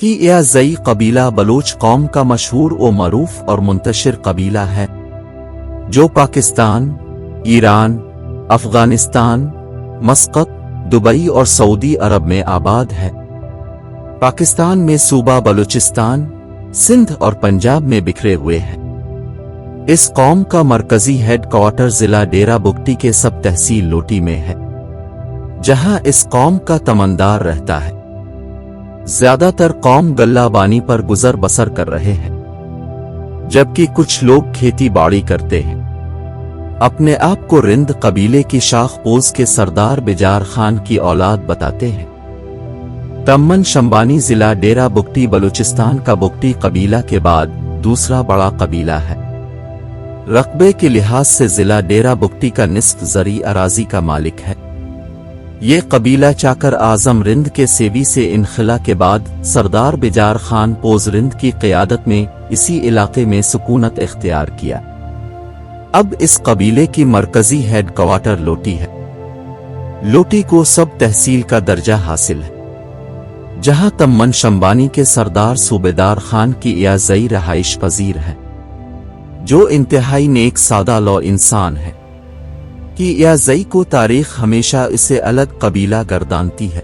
कि याज़ई कबीला बलोच कौम का मशहूर व मरूफ और मुंतशिर कबीला है जो पाकिस्तान, ईरान, अफगानिस्तान, मस्कत, दुबई और सऊदी अरब में आबाद है। पाकिस्तान में सूबा बलूचिस्तान, सिंध और पंजाब में बिखरे हुए हैं। इस कौम का मरकजी हेड क्वार्टर जिला डेरा बुगटी के सब तहसील लोटी में है, जहां इस कौम का तमंदार रहता है। ज्यादातर कौम गल्लाबानी पर गुजर बसर कर रहे हैं, जबकि कुछ लोग खेती बाड़ी करते हैं। अपने आप को रिंद कबीले की शाख पोज के सरदार बिजार खान की औलाद बताते हैं। तम्मन शंबानी जिला डेरा बुगटी बलूचिस्तान का बुगटी कबीला के बाद दूसरा बड़ा कबीला है। रकबे के लिहाज से जिला डेरा बुगटी का निस्फ ज़री अराजी का मालिक है। ये कबीला चाकर आजम रिंद के सेवी से इनखिला के बाद सरदार बिजार खान पोज रिंद की क़ियादत में इसी इलाके में सुकूनत इख्तियार किया। अब इस कबीले की मरकजी हेड क्वार्टर लोटी है। लोटी को सब तहसील का दर्जा हासिल है, जहां तम्मन शंबानी के सरदार सूबेदार खान की याज़ई रहाइश पजीर है, जो इंतहाई नेक सादा लौ इंसान है। कि याज़ई को तारीख हमेशा इसे अलग कबीला गर्दानती है,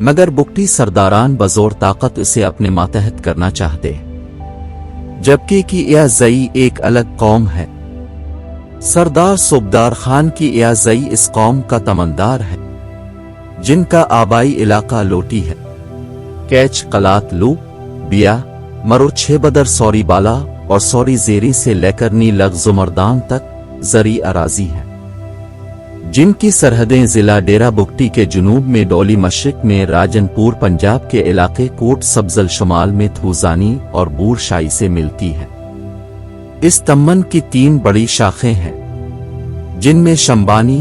मगर बुगटी सरदारान बज़ोर ताकत इसे अपने मातहत करना चाहते हैं, जबकि कि याज़ई एक अलग कौम है। सरदार सूबेदार खान की याज़ई इस कौम का तमंदार है, जिनका आबाई इलाका लोटी है। कैच, कलात, लू, बिया, मरो, छेबदर, सौरी बाला और सौरी जेरी से लेकर नीलग जुमरदान तक ज़री अराजी है, जिनकी सरहदें जिला डेरा बुगटी के जुनूब में डोली, मशरिक में राजनपुर, पंजाब के इलाके कोट सब्जल, शुमाल में थूजानी और बूर शाही से मिलती है। इस तम्मन की 3 बड़ी शाखें हैं, जिनमें शंबानी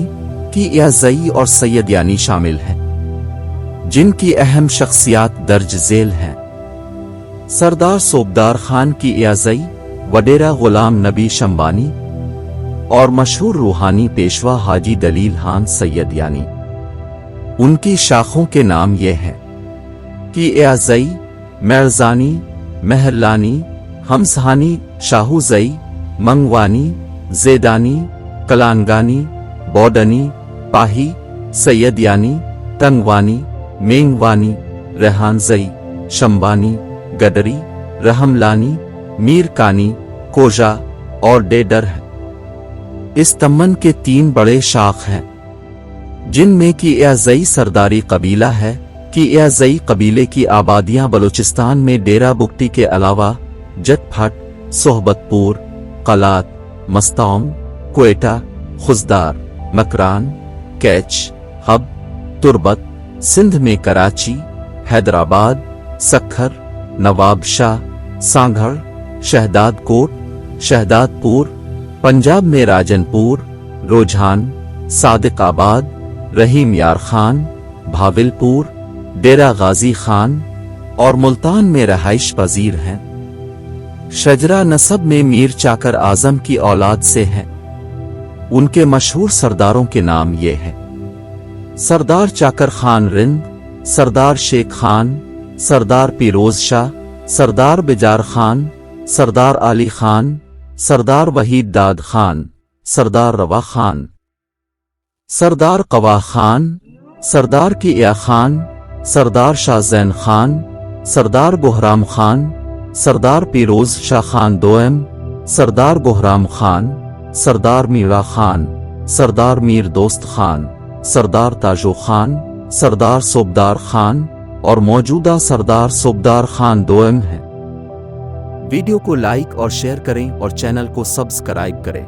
की याज़ई और सैयदयानी शामिल हैं, जिनकी अहम शख्सियात दर्ज झेल हैं। सरदार सूबेदार खान की याज़ई, वडेरा गुलाम नबी शंबानी और मशहूर रूहानी पेशवा हाजी दलील खान सैयदयानी। उनकी शाखों के नाम ये हैं कि याज़ई, मेरजानी, महरलानी, हमसहानी, शाहूज़ई, मंगवानी, ज़ेदानी, कलानगानी, बौडनी, पाही, सैयदयानी, तंगवानी, मेंगवानी, रेहानज़ई, शंबानी, गडरी, रहमलानी, मीरकानी, कोजा और डेडर है। इस तम्मन के 3 बड़े शाख हैं, जिनमें कि याज़ई सरदारी कबीला है। कि याज़ई कबीले की आबादियां बलूचिस्तान में डेरा बुगटी के अलावा जटफट, सोहबतपुर, कलात, मस्तौम, क्वेटा, खुजदार, मकरान, कैच, हब, तुर्बत, सिंध में कराची, हैदराबाद, सखर, नवाबशाह, सांघड़, शहदादकोट, शहदादपुर, पंजाब में राजनपुर, रोझान, सादिकाबाद, रहीम यार खान, भाविलपुर, डेरा गाजी खान और मुल्तान में रहाइश पजीर हैं। शजरा नसब में मीर चाकर आजम की औलाद से हैं। उनके मशहूर सरदारों के नाम ये हैं: सरदार चाकर खान रिंद, सरदार शेख खान, सरदार पीरोज शाह, सरदार बिजार खान, सरदार आली खान, सरदार वहीद दाद खान, सरदार रवा खान, सरदार कवा खान, सरदार किया खान, सरदार शाहजैन खान, सरदार गोहराम खान, सरदार पीरोज शाह खान दोएम, सरदार गोहराम खान, सरदार मीरा खान, सरदार मीर दोस्त खान, सरदार ताजो खान, सरदार सूबेदार खान और मौजूदा सरदार सूबेदार खान दोएम है। वीडियो को लाइक और शेयर करें और चैनल को सब्सक्राइब करें।